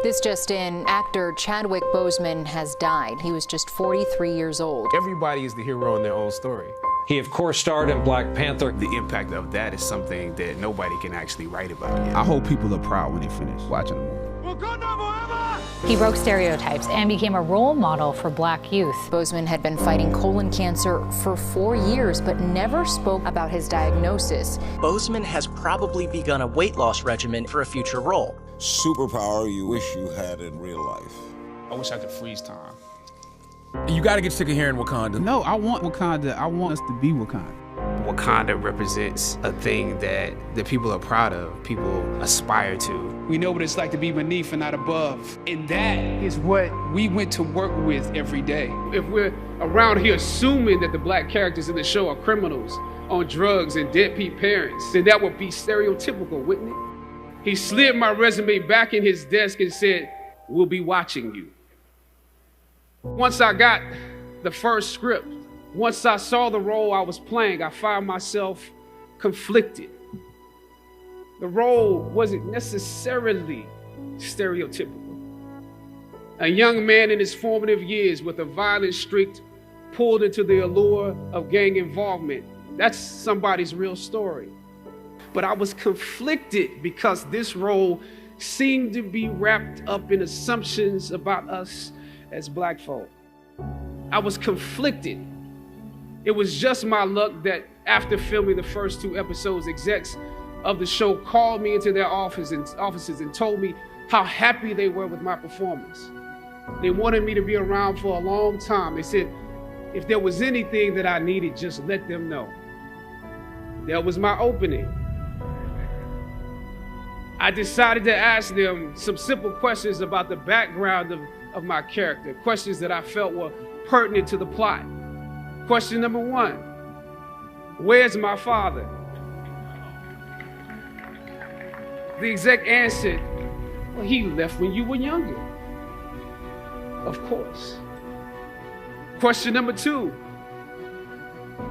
This just in, actor Chadwick Boseman has died. He was just 43 years old. Everybody is the hero in their own story. He, of course, starred in Black Panther. The impact of that is something that nobody can actually write about yet. I hope people are proud when they finish watching the movie. He broke stereotypes and became a role model for Black youth. Boseman had been fighting colon cancer for 4 years, but never spoke about his diagnosis. Boseman has probably begun a weight loss regimen for a future role. Superpower you wish you had in real life. I wish I could freeze time. You gotta get sick of hearing Wakanda. No, I want Wakanda. I want us to be Wakanda. Wakanda represents a thing that the people are proud of, people aspire to. We know what it's like to be beneath and not above. And that is what we went to work with every day. If we're around here assuming that the Black characters in the show are criminals on drugs and deadbeat parents, then that would be stereotypical, wouldn't it? He slid my resume back in his desk and said, "We'll be watching you." Once I got the first script, once I saw the role I was playing, I found myself conflicted. The role wasn't necessarily stereotypical. A young man in his formative years with a violent streak pulled into the allure of gang involvement. That's somebody's real story. But I was conflicted because this role seemed to be wrapped up in assumptions about us as Black folk. I was conflicted. It was just my luck that after filming the first 2 episodes, execs of the show called me into their offices and told me how happy they were with my performance. They wanted me to be around for a long time. They said, if there was anything that I needed, just let them know. That was my opening. I decided to ask them some simple questions about the background of my character, questions that I felt were pertinent to the plot. Question number 1, where's my father? The exec answered, well, he left when you were younger. Of course. Question number 2,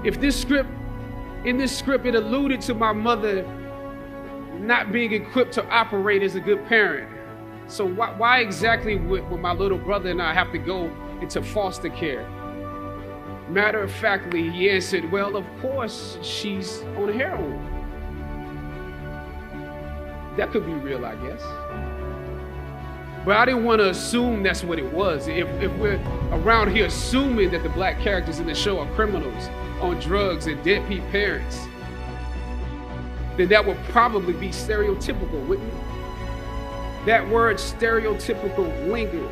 in this script it alluded to my mother not being equipped to operate as a good parent. So why exactly would my little brother and I have to go into foster care? Matter of factly, he answered, well, of course, she's on heroin. That could be real, I guess. But I didn't want to assume that's what it was. If we're around here assuming that the Black characters in the show are criminals on drugs and deadbeat parents, then that would probably be stereotypical, wouldn't it? That word stereotypical lingered.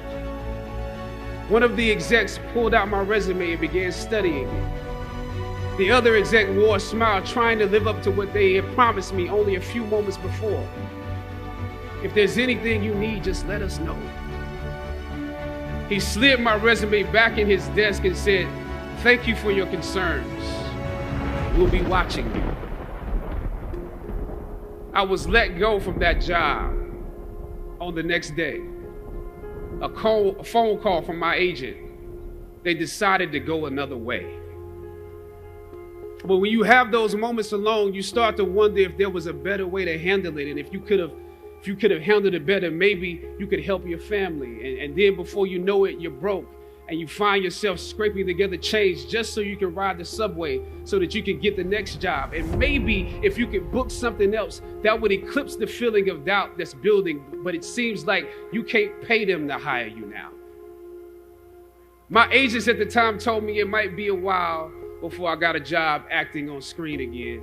One of the execs pulled out my resume and began studying it. The other exec wore a smile, trying to live up to what they had promised me only a few moments before. If there's anything you need, just let us know. He slid my resume back in his desk and said, thank you for your concerns. We'll be watching you. I was let go from that job on the next day. A phone call from my agent. They decided to go another way. But when you have those moments alone, you start to wonder if there was a better way to handle it. And if you could have handled it better, maybe you could help your family. And then before you know it, you're broke. And you find yourself scraping together change just so you can ride the subway so that you can get the next job. And maybe if you could book something else, that would eclipse the feeling of doubt that's building. But it seems like you can't pay them to hire you now. My agents at the time told me it might be a while before I got a job acting on screen again.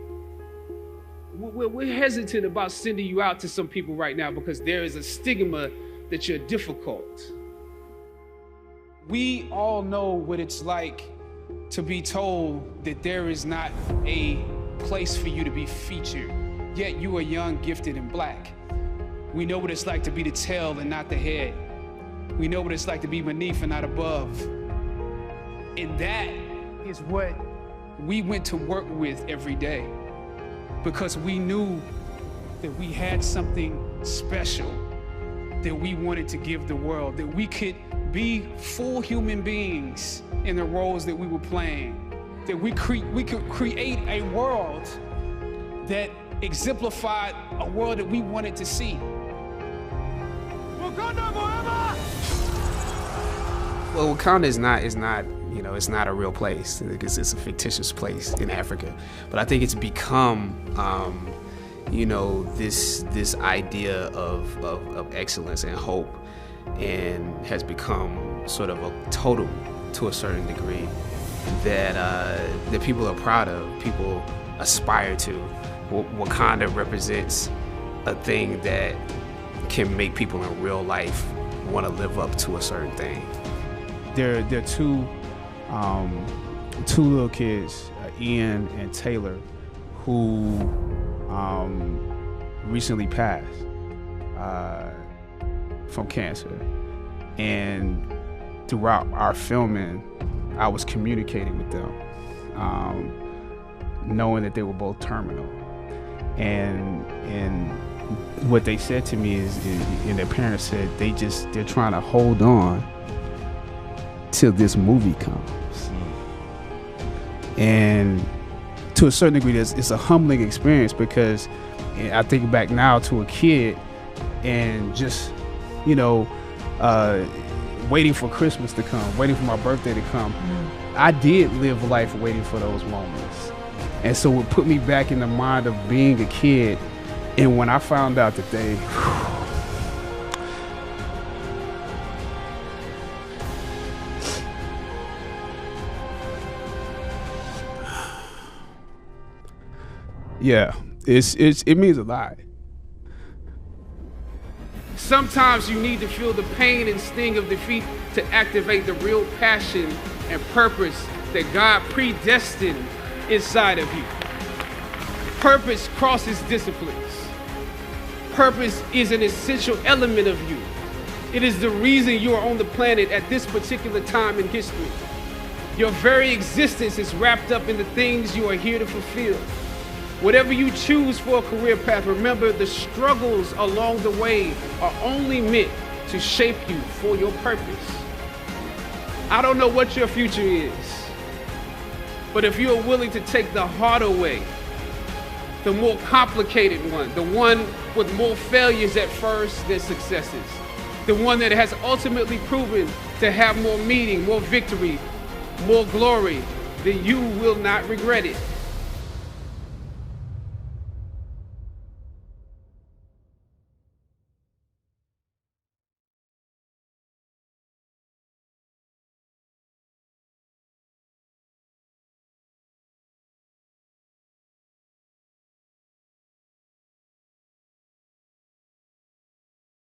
We're hesitant about sending you out to some people right now because there is a stigma that you're difficult. We all know what it's like to be told that there is not a place for you to be featured, yet you are young, gifted, and Black. We know what it's like to be the tail and not the head. We know what it's like to be beneath and not above. And that is what we went to work with every day because we knew that we had something special that we wanted to give the world, that we could be full human beings in the roles that we were playing, that we could create a world that exemplified a world that we wanted to see. Wakanda forever! Well, Wakanda is not, you know, it's not a real place. It's a fictitious place in Africa. But I think it's become, you know, this idea of excellence and hope, and has become sort of a totem to a certain degree that people are proud of, people aspire to. Wakanda represents a thing that can make people in real life want to live up to a certain thing. There are two little kids, Ian and Taylor, who recently passed from cancer. And throughout our filming, I was communicating with them, knowing that they were both terminal. And what they said to me is, and their parents said, they're trying to hold on till this movie comes. And to a certain degree, it's a humbling experience, because I think back now to a kid and just, you know, waiting for Christmas to come, waiting for my birthday to come. I did live life waiting for those moments. And so it put me back in the mind of being a kid. And when I found out that they, yeah, it means a lot. Sometimes you need to feel the pain and sting of defeat to activate the real passion and purpose that God predestined inside of you. Purpose crosses disciplines. Purpose is an essential element of you. It is the reason you are on the planet at this particular time in history. Your very existence is wrapped up in the things you are here to fulfill. Whatever you choose for a career path, remember the struggles along the way are only meant to shape you for your purpose. I don't know what your future is, but if you are willing to take the harder way, the more complicated one, the one with more failures at first than successes, the one that has ultimately proven to have more meaning, more victory, more glory, then you will not regret it.